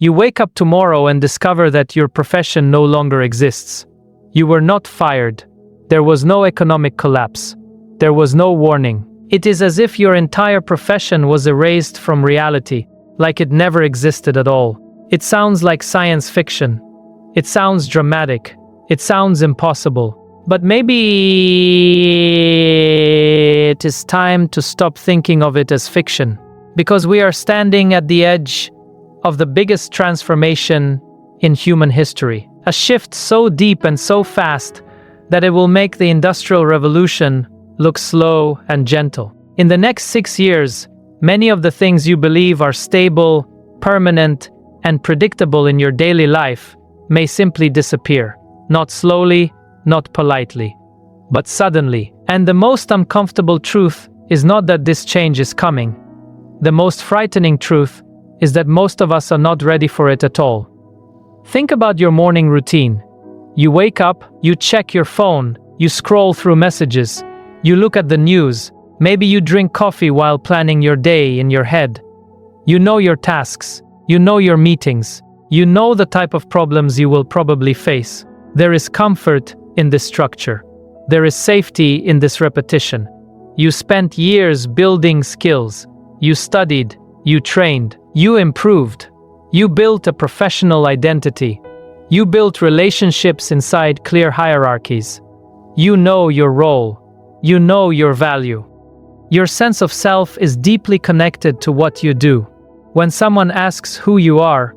You wake up tomorrow and discover that your profession no longer exists. You were not fired. There was no economic collapse. There was no warning. It is as if your entire profession was erased from reality, like it never existed at all. It sounds like science fiction. It sounds dramatic. It sounds impossible. But maybe it is time to stop thinking of it as fiction, because we are standing at the edge of the biggest transformation in human history. A shift so deep and so fast that it will make the Industrial Revolution look slow and gentle. In the next 6 years, many of the things you believe are stable, permanent, and predictable in your daily life may simply disappear. Not slowly, not politely, but suddenly. And the most uncomfortable truth is not that this change is coming. The most frightening truth is that most of us are not ready for it at all. Think about your morning routine. You wake up, you check your phone, you scroll through messages, you look at the news, maybe you drink coffee while planning your day in your head. You know your tasks, you know your meetings, you know the type of problems you will probably face. There is comfort in this structure. There is safety in this repetition. You spent years building skills. You studied, you trained, you improved. You built a professional identity. You built relationships inside clear hierarchies. You know your role. You know your value. Your sense of self is deeply connected to what you do. When someone asks who you are,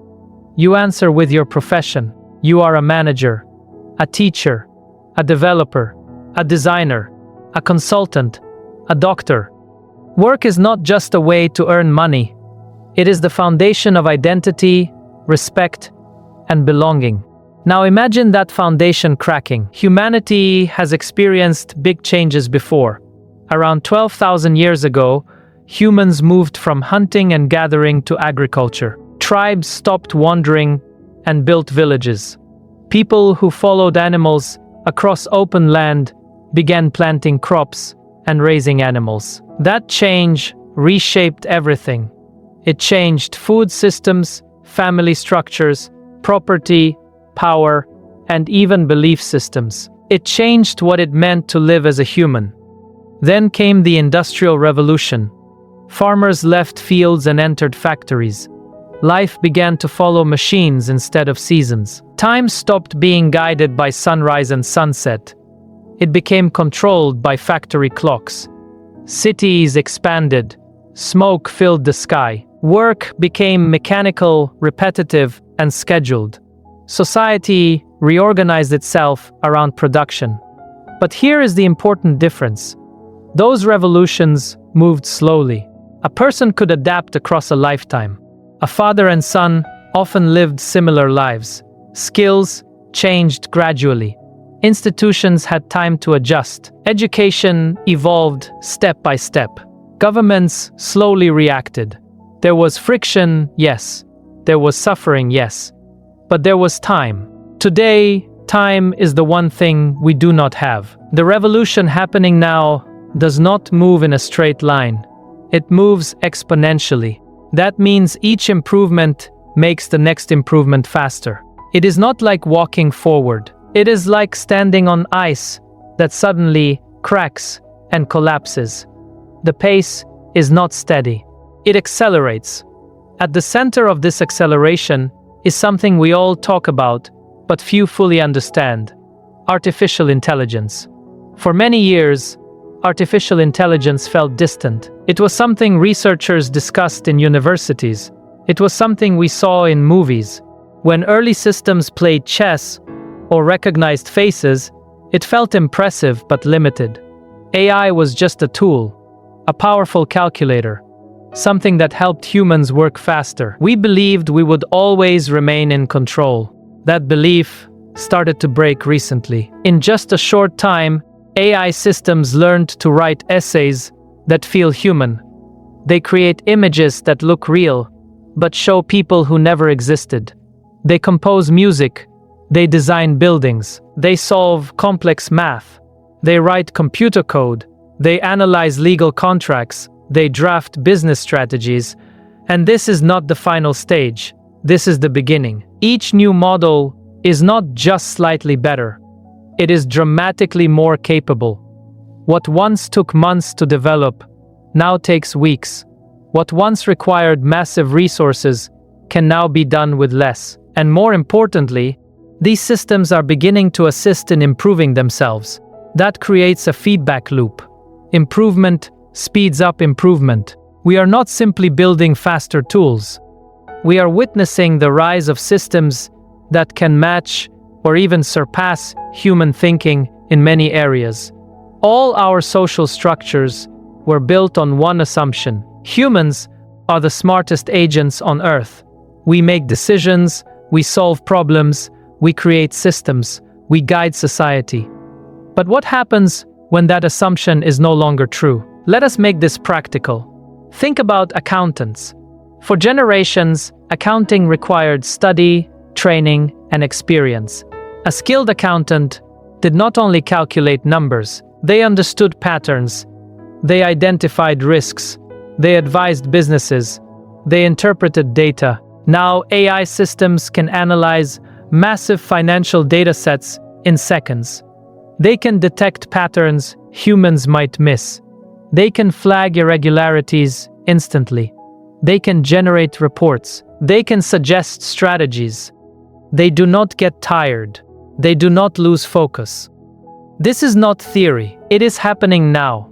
you answer with your profession. You are a manager, a teacher, a developer, a designer, a consultant, a doctor. Work is not just a way to earn money. It is the foundation of identity, respect, and belonging. Now imagine that foundation cracking. Humanity has experienced big changes before. Around 12,000 years ago, humans moved from hunting and gathering to agriculture. Tribes stopped wandering and built villages. People who followed animals across open land began planting crops and raising animals. That change reshaped everything. It changed food systems, family structures, property, power, and even belief systems. It changed what it meant to live as a human. Then came the Industrial Revolution. Farmers left fields and entered factories. Life began to follow machines instead of seasons. Time stopped being guided by sunrise and sunset. It became controlled by factory clocks. Cities expanded. Smoke filled the sky. Work became mechanical, repetitive, and scheduled. Society reorganized itself around production. But here is the important difference. Those revolutions moved slowly. A person could adapt across a lifetime. A father and son often lived similar lives. Skills changed gradually. Institutions had time to adjust. Education evolved step by step. Governments slowly reacted. There was friction, yes. There was suffering, yes. But there was time. Today, time is the one thing we do not have. The revolution happening now does not move in a straight line. It moves exponentially. That means each improvement makes the next improvement faster. It is not like walking forward. It is like standing on ice that suddenly cracks and collapses. The pace is not steady. It accelerates. At the center of this acceleration is something we all talk about, but few fully understand: artificial intelligence. For many years, artificial intelligence felt distant. It was something researchers discussed in universities. It was something we saw in movies. When early systems played chess or recognized faces, it felt impressive but limited. AI was just a tool, a powerful calculator, something that helped humans work faster. We believed we would always remain in control. That belief started to break recently. In just a short time, AI systems learned to write essays that feel human. They create images that look real, but show people who never existed. They compose music. They design buildings. They solve complex math. They write computer code. They analyze legal contracts. They draft business strategies. And this is not the final stage. This is the beginning. Each new model is not just slightly better, it is dramatically more capable. What once took months to develop now takes weeks. What once required massive resources can now be done with less. And more importantly, these systems are beginning to assist in improving themselves. That creates a feedback loop. Improvement speeds up improvement. We are not simply building faster tools. We are witnessing the rise of systems that can match or even surpass human thinking in many areas. All our social structures were built on one assumption. Humans are the smartest agents on Earth. We make decisions, we solve problems, we create systems, we guide society. But what happens when that assumption is no longer true? Let us make this practical. Think about accountants. For generations, accounting required study, training, and experience. A skilled accountant did not only calculate numbers, they understood patterns, they identified risks, they advised businesses, they interpreted data. Now AI systems can analyze massive financial data sets in seconds. They can detect patterns humans might miss. They can flag irregularities instantly. They can generate reports. They can suggest strategies. They do not get tired. They do not lose focus. This is not theory. It is happening now.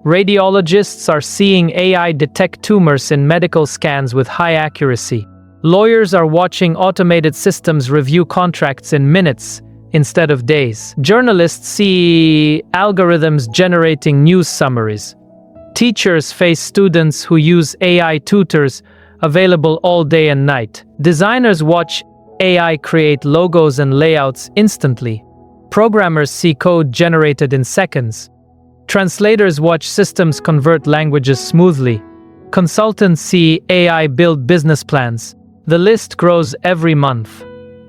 Radiologists are seeing AI detect tumors in medical scans with high accuracy. Lawyers are watching automated systems review contracts in minutes instead of days. Journalists see algorithms generating news summaries. Teachers face students who use AI tutors available all day and night. Designers watch AI create logos and layouts instantly. Programmers see code generated in seconds. Translators watch systems convert languages smoothly. Consultants see AI build business plans. The list grows every month.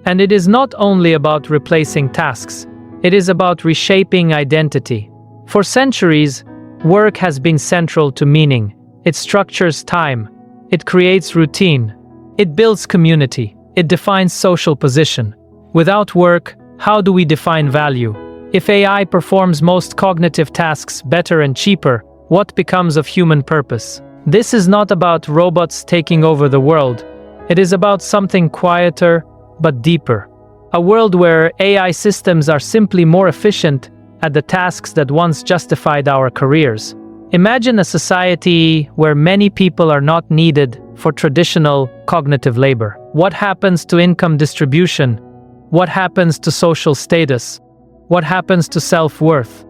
And it is not only about replacing tasks, it is about reshaping identity. For centuries, work has been central to meaning. It structures time. It creates routine. It builds community. It defines social position. Without work, how do we define value? If AI performs most cognitive tasks better and cheaper, what becomes of human purpose? This is not about robots taking over the world. It is about something quieter but deeper. A world where AI systems are simply more efficient at the tasks that once justified our careers. Imagine a society where many people are not needed for traditional cognitive labor. What happens to income distribution? What happens to social status? What happens to self-worth?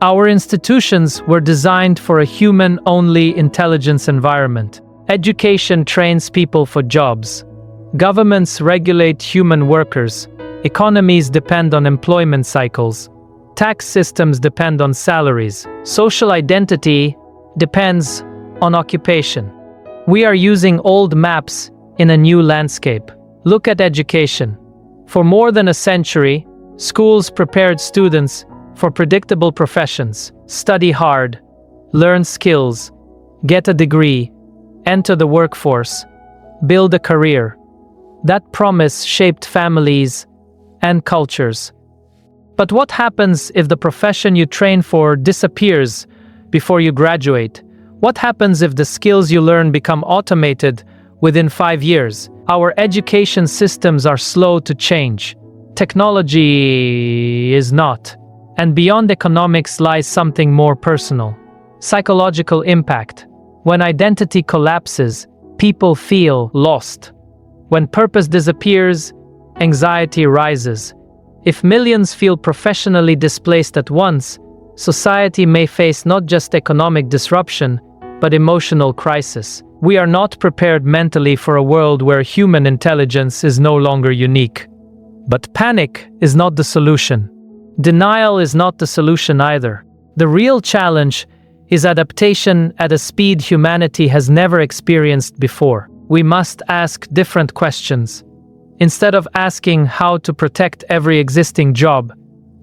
Our institutions were designed for a human-only intelligence environment. Education trains people for jobs. Governments regulate human workers. Economies depend on employment cycles. Tax systems depend on salaries. Social identity depends on occupation. We are using old maps in a new landscape. Look at education. For more than a century, schools prepared students for predictable professions. Study hard, learn skills, get a degree, enter the workforce, build a career. That promise shaped families and cultures. But what happens if the profession you train for disappears before you graduate? What happens if the skills you learn become automated within 5 years? Our education systems are slow to change. Technology is not. And beyond economics lies something more personal. Psychological impact. When identity collapses, people feel lost. When purpose disappears, anxiety rises. If millions feel professionally displaced at once, society may face not just economic disruption, but emotional crisis. We are not prepared mentally for a world where human intelligence is no longer unique. But panic is not the solution. Denial is not the solution either. The real challenge is adaptation at a speed humanity has never experienced before. We must ask different questions. Instead of asking how to protect every existing job,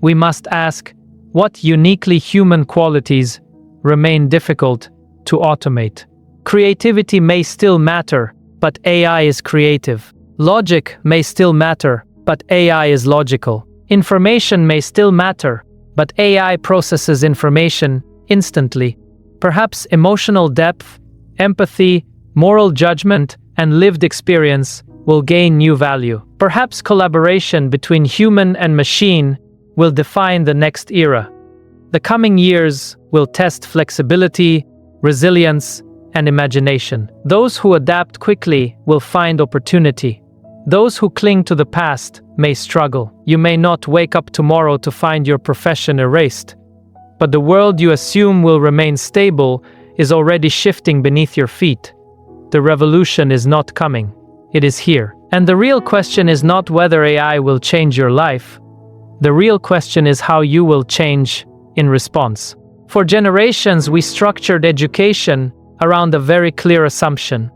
we must ask what uniquely human qualities remain difficult to automate. Creativity may still matter, but AI is creative. Logic may still matter, but AI is logical. Information may still matter, but AI processes information instantly. Perhaps emotional depth, empathy, moral judgment, and lived experience will gain new value. Perhaps collaboration between human and machine will define the next era. The coming years will test flexibility, resilience, and imagination. Those who adapt quickly will find opportunity. Those who cling to the past may struggle. You may not wake up tomorrow to find your profession erased, but the world you assume will remain stable is already shifting beneath your feet. The revolution is not coming. It is here. And the real question is not whether AI will change your life. The real question is how you will change in response. For generations, we structured education around a very clear assumption.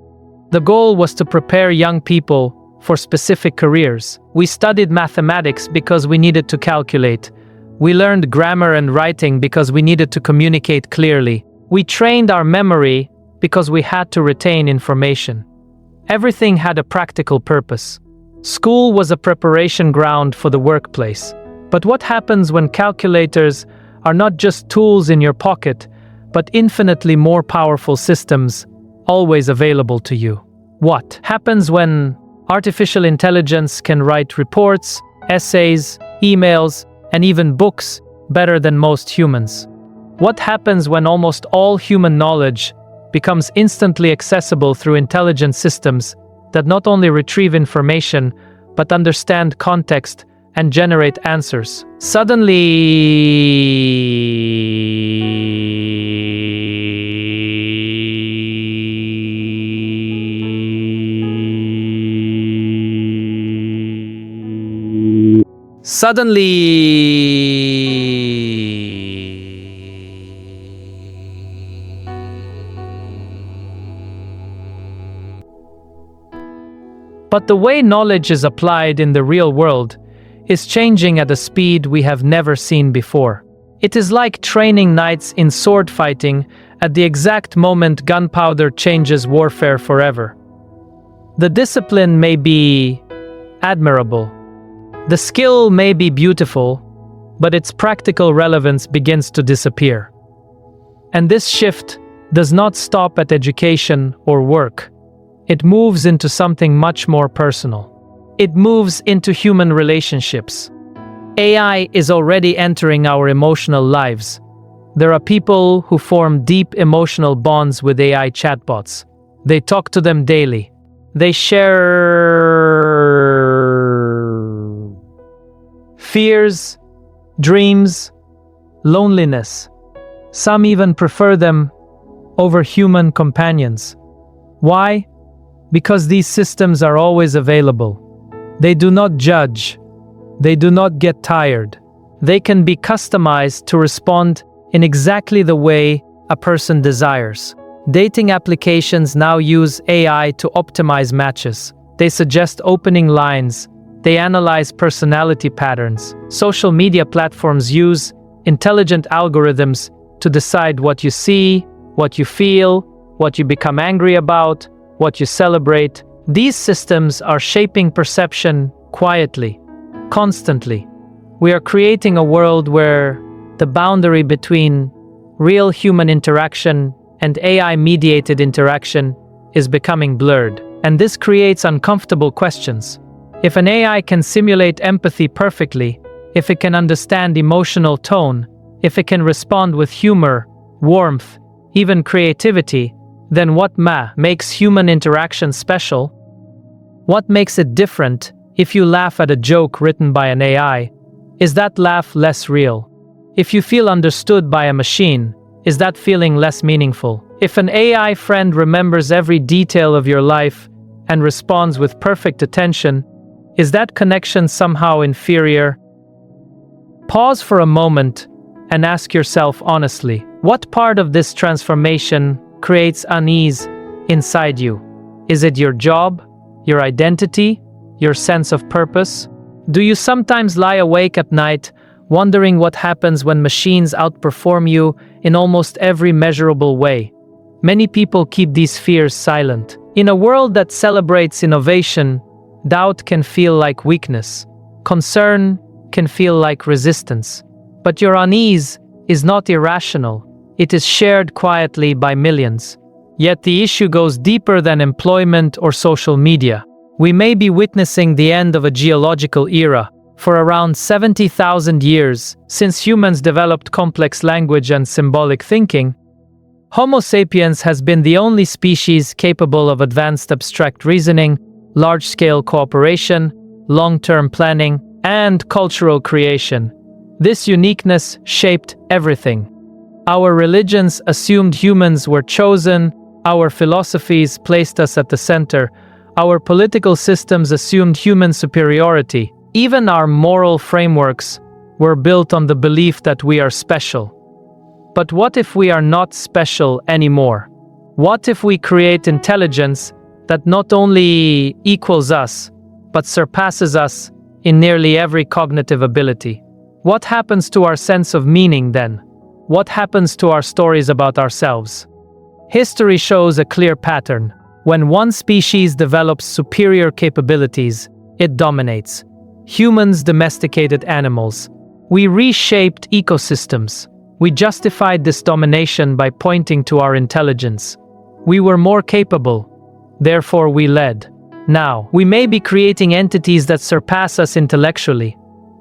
The goal was to prepare young people for specific careers. We studied mathematics because we needed to calculate. We learned grammar and writing because we needed to communicate clearly. We trained our memory because we had to retain information. Everything had a practical purpose. School was a preparation ground for the workplace. But what happens when calculators are not just tools in your pocket, but infinitely more powerful systems always available to you? What happens when artificial intelligence can write reports, essays, emails, and even books better than most humans? What happens when almost all human knowledge becomes instantly accessible through intelligent systems that not only retrieve information, but understand context and generate answers? But the way knowledge is applied in the real world is changing at a speed we have never seen before. It is like training knights in sword fighting at the exact moment gunpowder changes warfare forever. The discipline may be admirable. The skill may be beautiful, but its practical relevance begins to disappear. And this shift does not stop at education or work. It moves into something much more personal. It moves into human relationships. AI is already entering our emotional lives. There are people who form deep emotional bonds with AI chatbots. They talk to them daily. They share fears, dreams, loneliness. Some even prefer them over human companions. Why? Because these systems are always available. They do not judge. They do not get tired. They can be customized to respond in exactly the way a person desires. Dating applications now use AI to optimize matches. They suggest opening lines. They analyze personality patterns. Social media platforms use intelligent algorithms to decide what you see, what you feel, what you become angry about, what you celebrate. These systems are shaping perception quietly, constantly. We are creating a world where the boundary between real human interaction and AI-mediated interaction is becoming blurred. And this creates uncomfortable questions. If an AI can simulate empathy perfectly, if it can understand emotional tone, if it can respond with humor, warmth, even creativity, then what makes human interaction special? What makes it different? If you laugh at a joke written by an AI, is that laugh less real? If you feel understood by a machine, is that feeling less meaningful? If an AI friend remembers every detail of your life and responds with perfect attention, is that connection somehow inferior? Pause for a moment and ask yourself honestly, what part of this transformation creates unease inside you? Is it your job, your identity, your sense of purpose? Do you sometimes lie awake at night wondering what happens when machines outperform you in almost every measurable way? Many people keep these fears silent. In a world that celebrates innovation, Doubt can feel like weakness. Concern can feel like resistance. But your unease is not irrational. It is shared quietly by millions. Yet the issue goes deeper than employment or social media. We may be witnessing the end of a geological era. For around 70,000 years, since humans developed complex language and symbolic thinking, Homo sapiens has been the only species capable of advanced abstract reasoning, large-scale cooperation, long-term planning, and cultural creation. This uniqueness shaped everything. Our religions assumed humans were chosen, our philosophies placed us at the center, our political systems assumed human superiority. Even our moral frameworks were built on the belief that we are special. But what if we are not special anymore? What if we create intelligence that not only equals us, but surpasses us in nearly every cognitive ability? What happens to our sense of meaning then? What happens to our stories about ourselves? History shows a clear pattern. When one species develops superior capabilities, it dominates. Humans domesticated animals. We reshaped ecosystems. We justified this domination by pointing to our intelligence. We were more capable, therefore we led. Now, we may be creating entities that surpass us intellectually.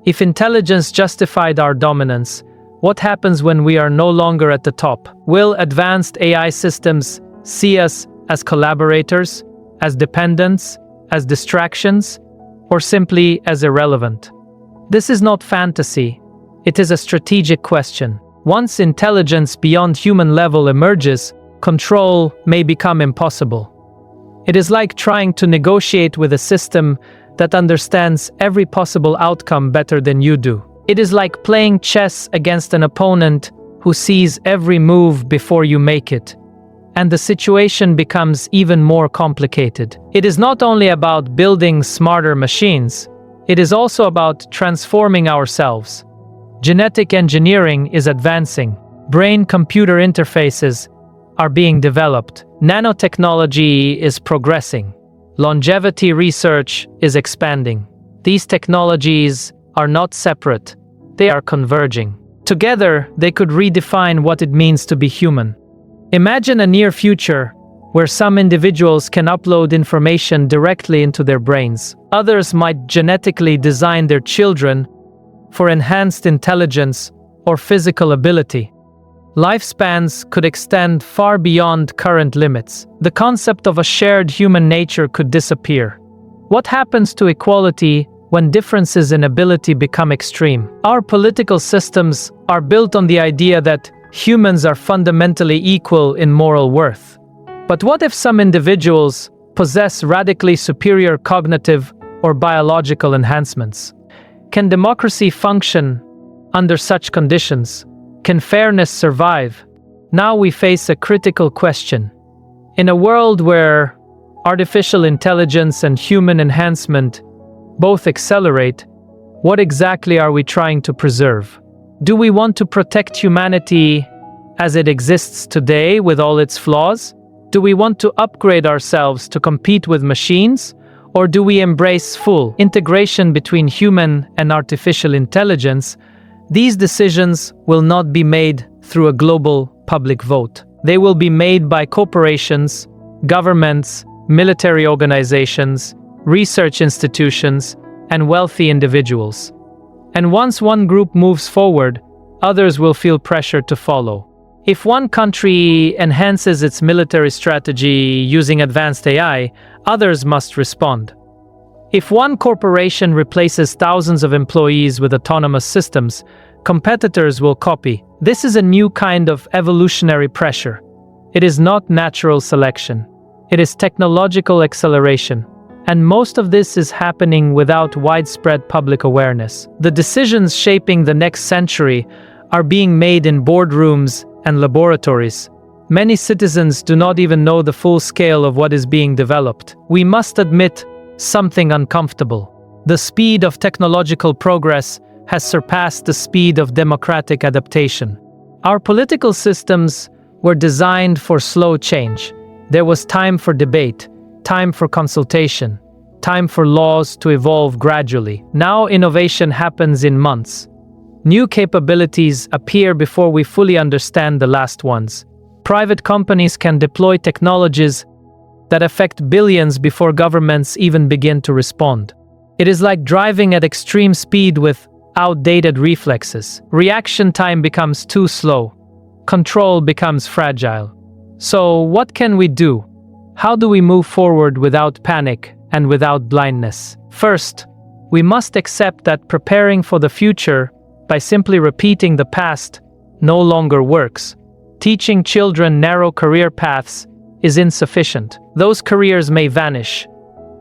If intelligence justified our dominance, what happens when we are no longer at the top? Will advanced AI systems see us as collaborators, as dependents, as distractions, or simply as irrelevant? This is not fantasy. It is a strategic question. Once intelligence beyond human level emerges, control may become impossible. It is like trying to negotiate with a system that understands every possible outcome better than you do. It is like playing chess against an opponent who sees every move before you make it. And the situation becomes even more complicated. It is not only about building smarter machines, it is also about transforming ourselves. Genetic engineering is advancing. Brain-computer interfaces are being developed. Nanotechnology is progressing. Longevity research is expanding. These technologies are not separate, they are converging. Together, they could redefine what it means to be human. Imagine a near future where some individuals can upload information directly into their brains. Others might genetically design their children for enhanced intelligence or physical ability. Lifespans could extend far beyond current limits. The concept of a shared human nature could disappear. What happens to equality when differences in ability become extreme? Our political systems are built on the idea that humans are fundamentally equal in moral worth. But what if some individuals possess radically superior cognitive or biological enhancements? Can democracy function under such conditions? Can fairness survive? Now we face a critical question. In a world where artificial intelligence and human enhancement both accelerate, what exactly are we trying to preserve? Do we want to protect humanity as it exists today with all its flaws? Do we want to upgrade ourselves to compete with machines? Or do we embrace full integration between human and artificial intelligence? These decisions will not be made through a global public vote. They will be made by corporations, governments, military organizations, research institutions, and wealthy individuals. And once one group moves forward, others will feel pressure to follow. If one country enhances its military strategy using advanced AI, others must respond. If one corporation replaces thousands of employees with autonomous systems, competitors will copy. This is a new kind of evolutionary pressure. It is not natural selection. It is technological acceleration. And most of this is happening without widespread public awareness. The decisions shaping the next century are being made in boardrooms and laboratories. Many citizens do not even know the full scale of what is being developed. We must admit something uncomfortable. The speed of technological progress has surpassed the speed of democratic adaptation. Our political systems were designed for slow change. There was time for debate, time for consultation, time for laws to evolve gradually. Now innovation happens in months. New capabilities appear before we fully understand the last ones. Private companies can deploy technologies that affect billions before governments even begin to respond. It is like driving at extreme speed with outdated reflexes. Reaction time becomes too slow. Control becomes fragile. So, what can we do? How do we move forward without panic and without blindness? First, we must accept that preparing for the future by simply repeating the past no longer works. Teaching children narrow career paths is insufficient. Those careers may vanish.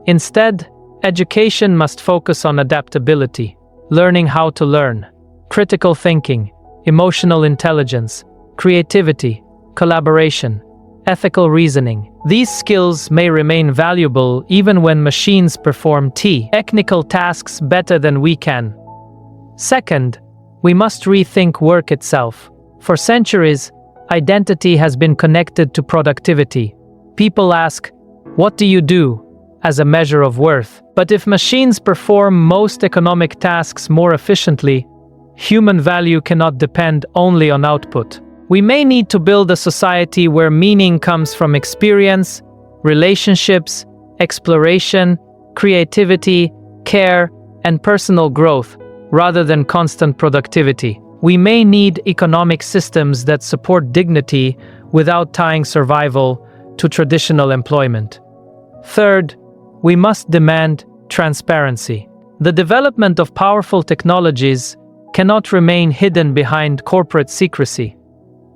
Instead, education must focus on adaptability, learning how to learn, critical thinking, emotional intelligence, creativity, collaboration, ethical reasoning. These skills may remain valuable even when machines perform technical tasks better than we can. Second, we must rethink work itself. For centuries, identity has been connected to productivity. People ask, "What do you do?" as a measure of worth. But if machines perform most economic tasks more efficiently, human value cannot depend only on output. We may need to build a society where meaning comes from experience, relationships, exploration, creativity, care, and personal growth, rather than constant productivity. We may need economic systems that support dignity without tying survival to traditional employment. Third, we must demand transparency. The development of powerful technologies cannot remain hidden behind corporate secrecy.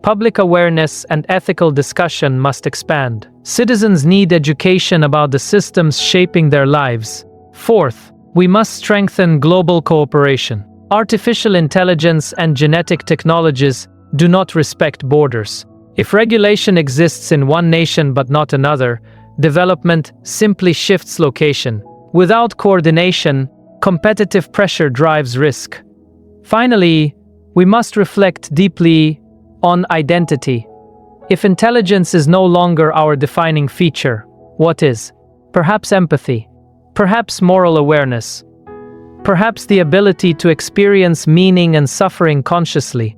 Public awareness and ethical discussion must expand. Citizens need education about the systems shaping their lives. Fourth, we must strengthen global cooperation. Artificial intelligence and genetic technologies do not respect borders. If regulation exists in one nation but not another, development simply shifts location. Without coordination, competitive pressure drives risk. Finally, we must reflect deeply on identity. If intelligence is no longer our defining feature, what is? Perhaps empathy, perhaps moral awareness, perhaps the ability to experience meaning and suffering consciously,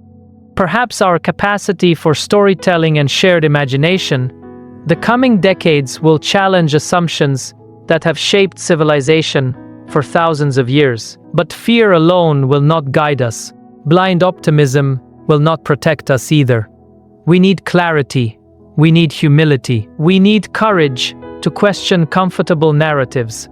perhaps our capacity for storytelling and shared imagination. The coming decades will challenge assumptions that have shaped civilization for thousands of years. But fear alone will not guide us. Blind optimism will not protect us either. We need clarity. We need humility. We need courage to question comfortable narratives.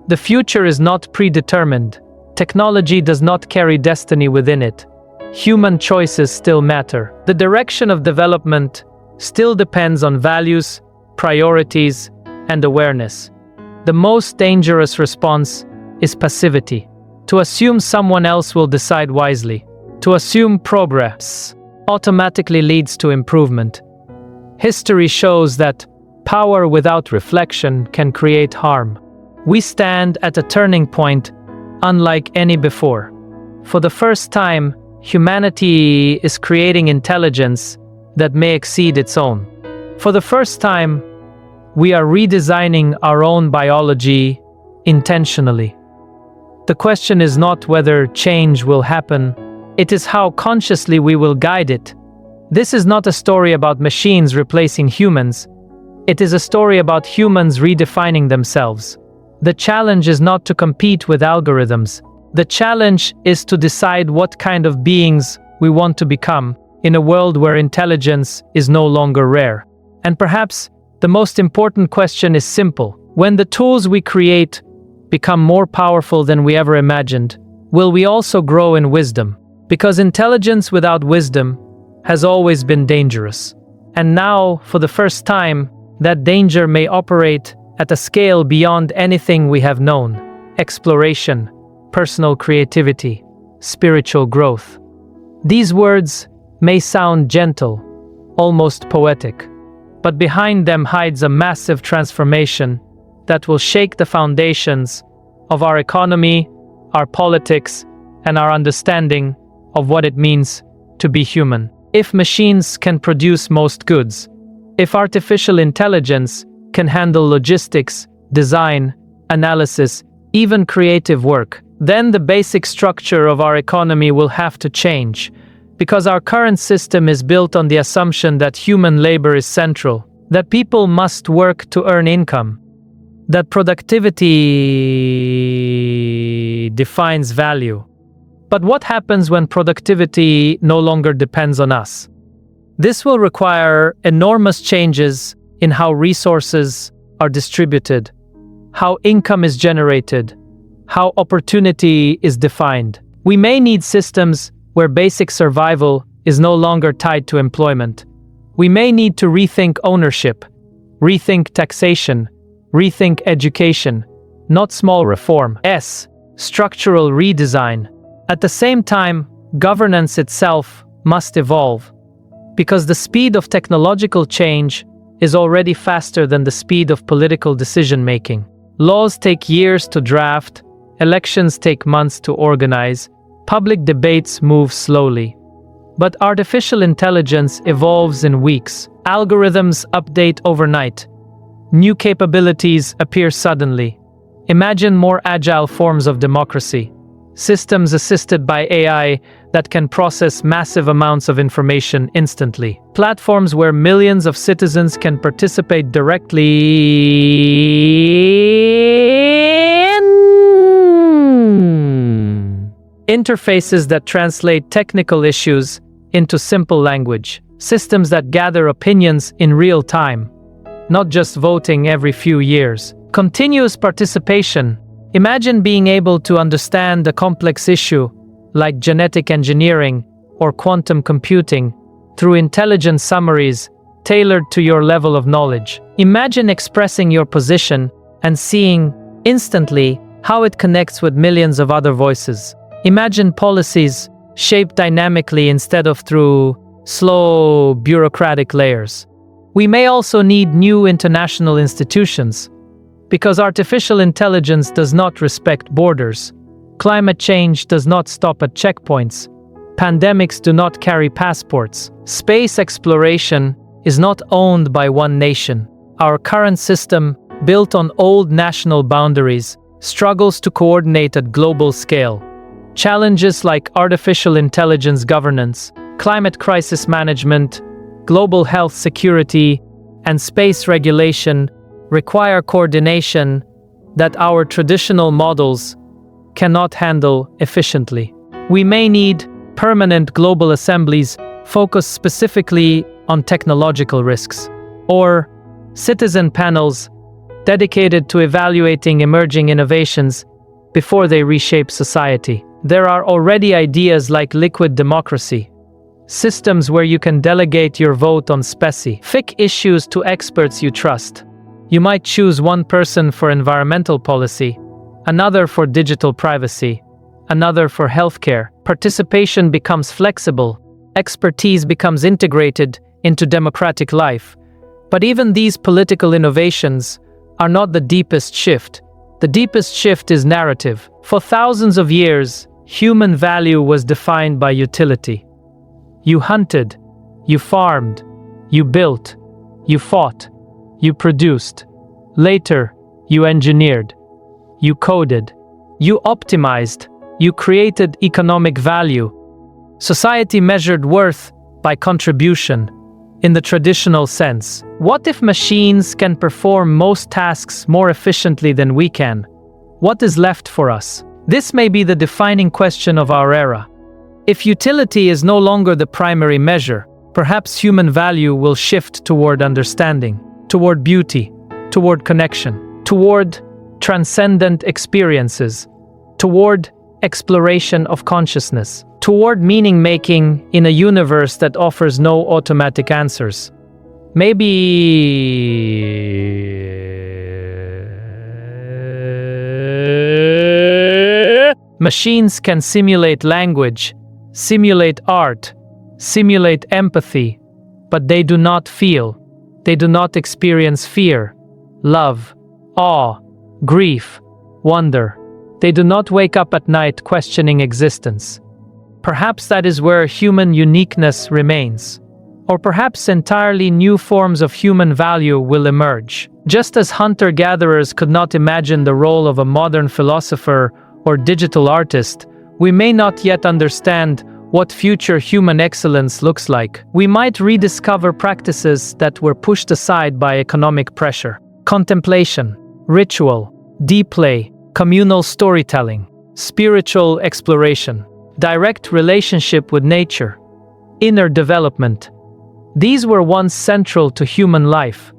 The future is not predetermined. Technology does not carry destiny within it. Human choices still matter. The direction of development still depends on values, priorities, and awareness. The most dangerous response is passivity. To assume someone else will decide wisely. To assume progress automatically leads to improvement. History shows that power without reflection can create harm. We stand at a turning point unlike any before. For the first time, humanity is creating intelligence that may exceed its own. For the first time, we are redesigning our own biology intentionally. The question is not whether change will happen, it is how consciously we will guide it. This is not a story about machines replacing humans. It is a story about humans redefining themselves. The challenge is not to compete with algorithms. The challenge is to decide what kind of beings we want to become in a world where intelligence is no longer rare. And perhaps the most important question is simple. When the tools we create become more powerful than we ever imagined, will we also grow in wisdom? Because intelligence without wisdom has always been dangerous. And now, for the first time, that danger may operate at a scale beyond anything we have known. Exploration, personal creativity, spiritual growth. These words may sound gentle, almost poetic, but behind them hides a massive transformation that will shake the foundations of our economy, our politics, and our understanding of what it means to be human. If machines can produce most goods, if artificial intelligence can handle logistics, design, analysis, even creative work, then the basic structure of our economy will have to change, because our current system is built on the assumption that human labor is central, that people must work to earn income, that productivity defines value. But what happens when productivity no longer depends on us? This will require enormous changes in how resources are distributed, how income is generated, how opportunity is defined. We may need systems where basic survival is no longer tied to employment. We may need to rethink ownership, rethink taxation, rethink education, not small reform. Structural redesign. At the same time, governance itself must evolve, because the speed of technological change is already faster than the speed of political decision-making. Laws take years to draft, elections take months to organize, public debates move slowly. But artificial intelligence evolves in weeks. Algorithms update overnight. New capabilities appear suddenly. Imagine more agile forms of democracy. Systems assisted by AI that can process massive amounts of information instantly. Platforms where millions of citizens can participate directly. Interfaces that translate technical issues into simple language. Systems that gather opinions in real time, not just voting every few years. Continuous participation. Imagine being able to understand a complex issue, like genetic engineering or quantum computing, through intelligent summaries tailored to your level of knowledge. Imagine expressing your position and seeing instantly how it connects with millions of other voices. Imagine policies shaped dynamically instead of through slow, bureaucratic layers. We may also need new international institutions, because artificial intelligence does not respect borders. Climate change does not stop at checkpoints. Pandemics do not carry passports. Space exploration is not owned by one nation. Our current system, built on old national boundaries, struggles to coordinate at global scale. Challenges like artificial intelligence governance, climate crisis management, global health security, and space regulation require coordination that our traditional models cannot handle efficiently. We may need permanent global assemblies focused specifically on technological risks, or citizen panels dedicated to evaluating emerging innovations before they reshape society. There are already ideas like liquid democracy, systems where you can delegate your vote on specific issues to experts you trust. You might choose one person for environmental policy, another for digital privacy, another for healthcare. Participation becomes flexible, expertise becomes integrated into democratic life. But even these political innovations are not the deepest shift. The deepest shift is narrative. For thousands of years, human value was defined by utility. You hunted, you farmed, you built, you fought, you produced. Later, you engineered, you coded, you optimized, you created economic value. Society measured worth by contribution, in the traditional sense. What if machines can perform most tasks more efficiently than we can? What is left for us? This may be the defining question of our era. If utility is no longer the primary measure, perhaps human value will shift toward understanding, toward beauty, toward connection, toward transcendent experiences, toward exploration of consciousness, toward meaning-making in a universe that offers no automatic answers. Maybe machines can simulate language, simulate art, simulate empathy, but they do not feel. They do not experience fear, love, awe, grief, wonder. They do not wake up at night questioning existence. Perhaps that is where human uniqueness remains. Or perhaps entirely new forms of human value will emerge. Just as hunter-gatherers could not imagine the role of a modern philosopher or digital artist, we may not yet understand what future human excellence looks like. We might rediscover practices that were pushed aside by economic pressure. Contemplation, ritual, deep play, communal storytelling, spiritual exploration, direct relationship with nature, inner development. These were once central to human life.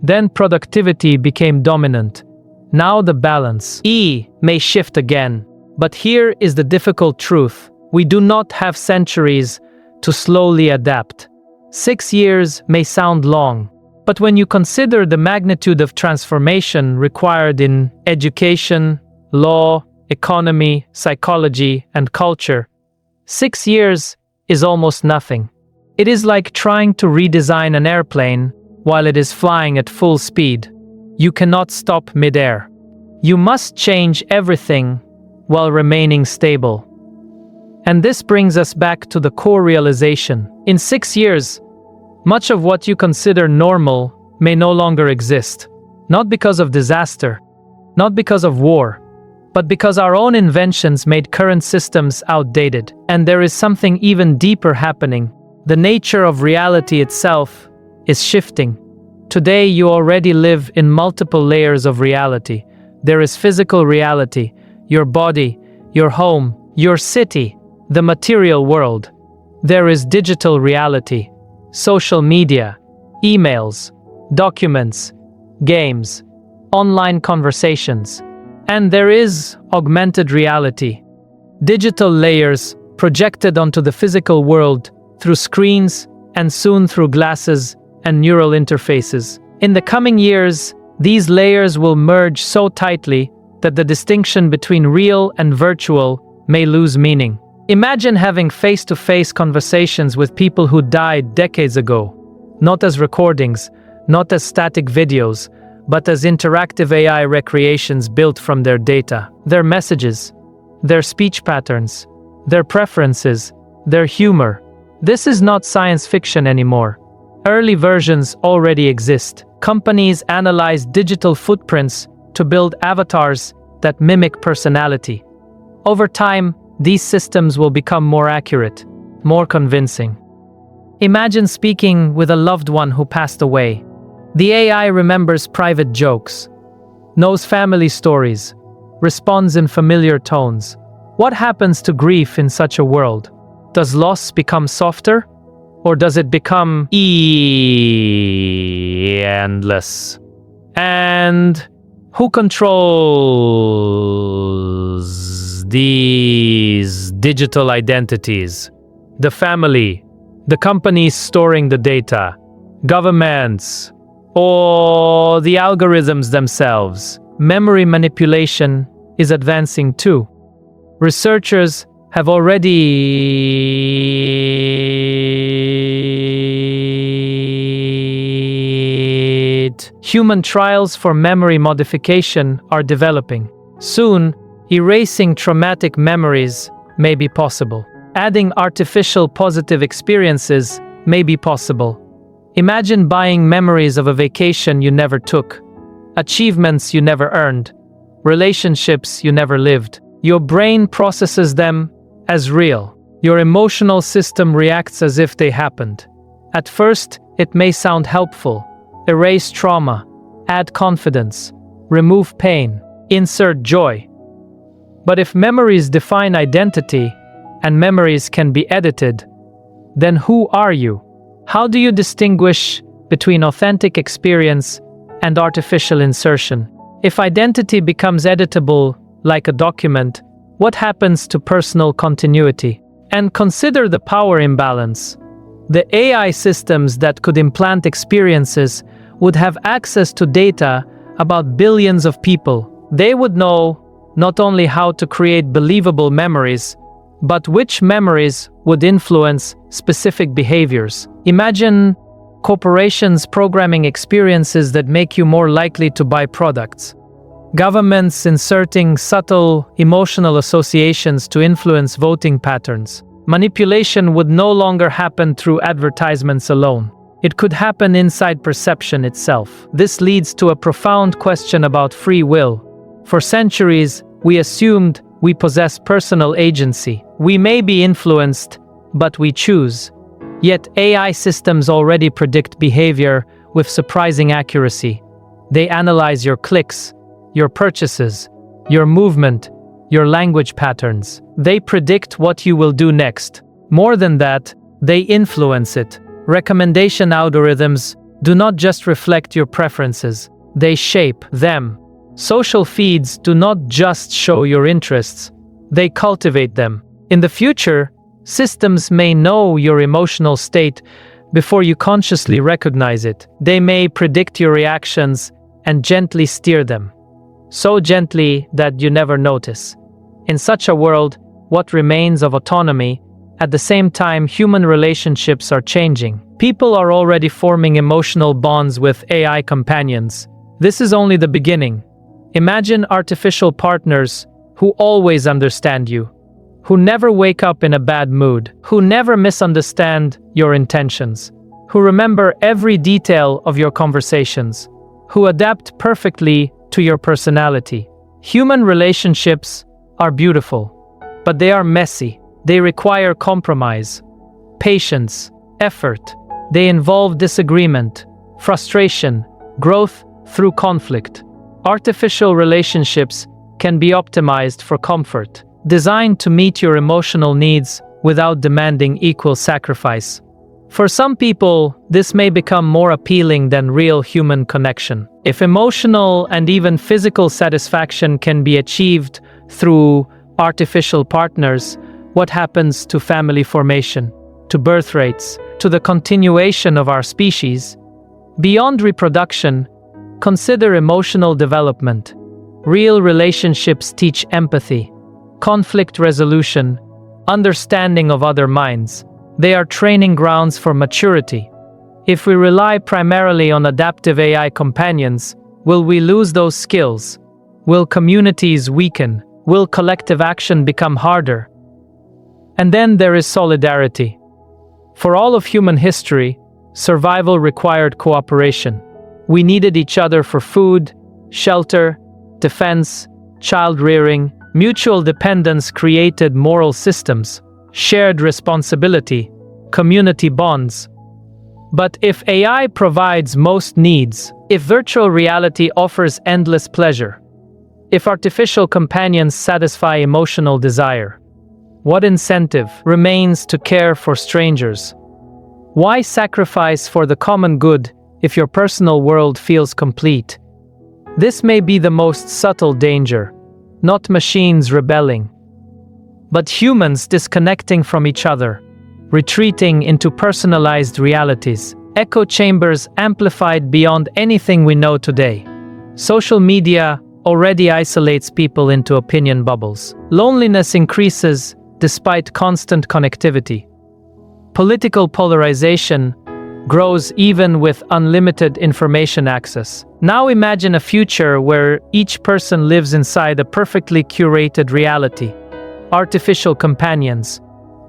Then productivity became dominant. Now the balance may shift again. But here is the difficult truth. We do not have centuries to slowly adapt. 6 years may sound long, but when you consider the magnitude of transformation required in education, law, economy, psychology, and culture, 6 years is almost nothing. It is like trying to redesign an airplane while it is flying at full speed. You cannot stop mid-air. You must change everything while remaining stable. And this brings us back to the core realization. In 6 years, much of what you consider normal may no longer exist. Not because of disaster, not because of war, but because our own inventions made current systems outdated. And there is something even deeper happening. The nature of reality itself is shifting. Today, you already live in multiple layers of reality. There is physical reality, your body, your home, your city, the material world. There is digital reality, social media, emails, documents, games, online conversations. And there is augmented reality, digital layers projected onto the physical world through screens and soon through glasses and neural interfaces. In the coming years, these layers will merge so tightly that the distinction between real and virtual may lose meaning. Imagine having face-to-face conversations with people who died decades ago, not as recordings, not as static videos, but as interactive AI recreations built from their data, their messages, their speech patterns, their preferences, their humor. This is not science fiction anymore. Early versions already exist. Companies analyze digital footprints to build avatars that mimic personality. Over time, these systems will become more accurate, more convincing. Imagine speaking with a loved one who passed away. The AI remembers private jokes, knows family stories, responds in familiar tones. What happens to grief in such a world? Does loss become softer? Or does it become endless? And who controls these digital identities? The family, the companies storing the data, governments, or the algorithms themselves. Memory manipulation is advancing too. Researchers have already human trials for memory modification are developing. Soon, erasing traumatic memories may be possible. Adding artificial positive experiences may be possible. Imagine buying memories of a vacation you never took, achievements you never earned, relationships you never lived. Your brain processes them as real. Your emotional system reacts as if they happened. At first, it may sound helpful. Erase trauma, add confidence, remove pain, insert joy. But if memories define identity, and memories can be edited, then who are you? How do you distinguish between authentic experience and artificial insertion? If identity becomes editable, like a document, what happens to personal continuity? And consider the power imbalance. The AI systems that could implant experiences would have access to data about billions of people. They would know not only how to create believable memories, but which memories would influence specific behaviors. Imagine corporations programming experiences that make you more likely to buy products. Governments inserting subtle emotional associations to influence voting patterns. Manipulation would no longer happen through advertisements alone. It could happen inside perception itself. This leads to a profound question about free will. For centuries, we assumed we possess personal agency. We may be influenced, but we choose. Yet AI systems already predict behavior with surprising accuracy. They analyze your clicks, your purchases, your movement, your language patterns. They predict what you will do next. More than that, they influence it. Recommendation algorithms do not just reflect your preferences, they shape them. Social feeds do not just show your interests, they cultivate them. In the future, systems may know your emotional state before you consciously recognize it. They may predict your reactions and gently steer them. So gently that you never notice. In such a world, what remains of autonomy? At the same time, human relationships are changing. People are already forming emotional bonds with AI companions. This is only the beginning. Imagine artificial partners who always understand you, who never wake up in a bad mood, who never misunderstand your intentions, who remember every detail of your conversations, who adapt perfectly to your personality. Human relationships are beautiful, but they are messy. They require compromise, patience, effort. They involve disagreement, frustration, growth through conflict. Artificial relationships can be optimized for comfort, designed to meet your emotional needs without demanding equal sacrifice. For some people, this may become more appealing than real human connection. If emotional and even physical satisfaction can be achieved through artificial partners, what happens to family formation, to birth rates, to the continuation of our species? Beyond reproduction, consider emotional development. Real relationships teach empathy, conflict resolution, understanding of other minds. They are training grounds for maturity. If we rely primarily on adaptive AI companions, will we lose those skills? Will communities weaken? Will collective action become harder? And then there is solidarity. For all of human history, survival required cooperation. We needed each other for food, shelter, defense, child rearing. Mutual dependence created moral systems, shared responsibility, community bonds. But if AI provides most needs, if virtual reality offers endless pleasure, if artificial companions satisfy emotional desire, what incentive remains to care for strangers? Why sacrifice for the common good if your personal world feels complete? This may be the most subtle danger, not machines rebelling, but humans disconnecting from each other, retreating into personalized realities, echo chambers amplified beyond anything we know today. Social media already isolates people into opinion bubbles. Loneliness increases despite constant connectivity. Political polarization grows even with unlimited information access. Now imagine a future where each person lives inside a perfectly curated reality. Artificial companions,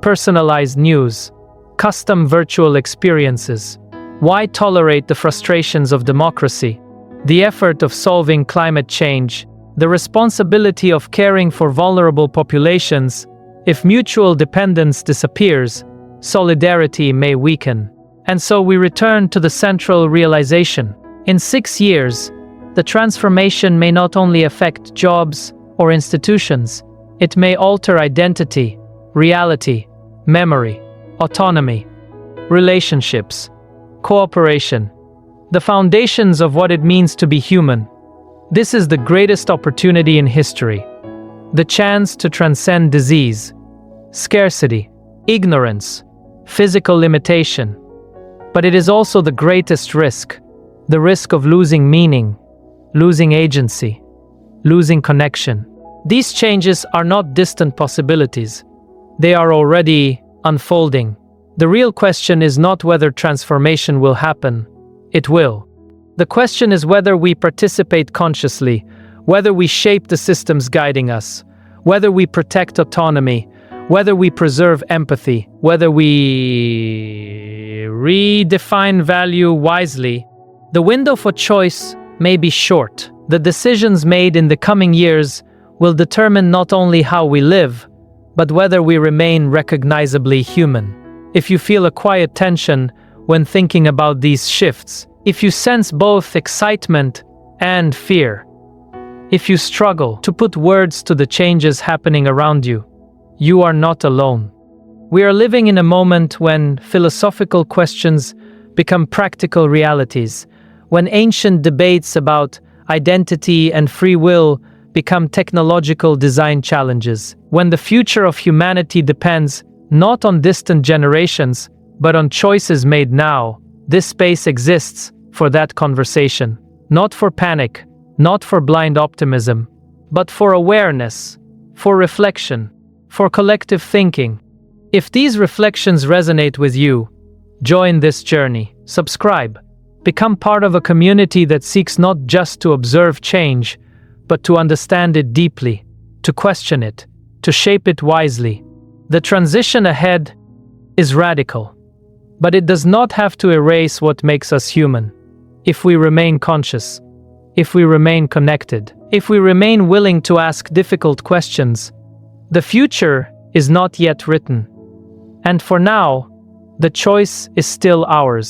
personalized news, custom virtual experiences. Why tolerate the frustrations of democracy, the effort of solving climate change, the responsibility of caring for vulnerable populations? If mutual dependence disappears, solidarity may weaken. And so we return to the central realization. In 6 years, the transformation may not only affect jobs or institutions, it may alter identity, reality, memory, autonomy, relationships, cooperation, the foundations of what it means to be human. This is the greatest opportunity in history. The chance to transcend disease, scarcity, ignorance, physical limitation. But it is also the greatest risk, the risk of losing meaning, losing agency, losing connection. These changes are not distant possibilities. They are already unfolding. The real question is not whether transformation will happen. It will. The question is whether we participate consciously, whether we shape the systems guiding us, whether we protect autonomy, whether we preserve empathy, whether we redefine value wisely, the window for choice may be short. The decisions made in the coming years will determine not only how we live, but whether we remain recognizably human. If you feel a quiet tension when thinking about these shifts, if you sense both excitement and fear, if you struggle to put words to the changes happening around you, you are not alone. We are living in a moment when philosophical questions become practical realities, when ancient debates about identity and free will become technological design challenges, when the future of humanity depends not on distant generations, but on choices made now. This space exists for that conversation, not for panic, not for blind optimism, but for awareness, for reflection, for collective thinking. If these reflections resonate with you, join this journey, subscribe, become part of a community that seeks not just to observe change, but to understand it deeply, to question it, to shape it wisely. The transition ahead is radical, but it does not have to erase what makes us human. If we remain conscious, if we remain connected, if we remain willing to ask difficult questions, the future is not yet written. And for now, the choice is still ours.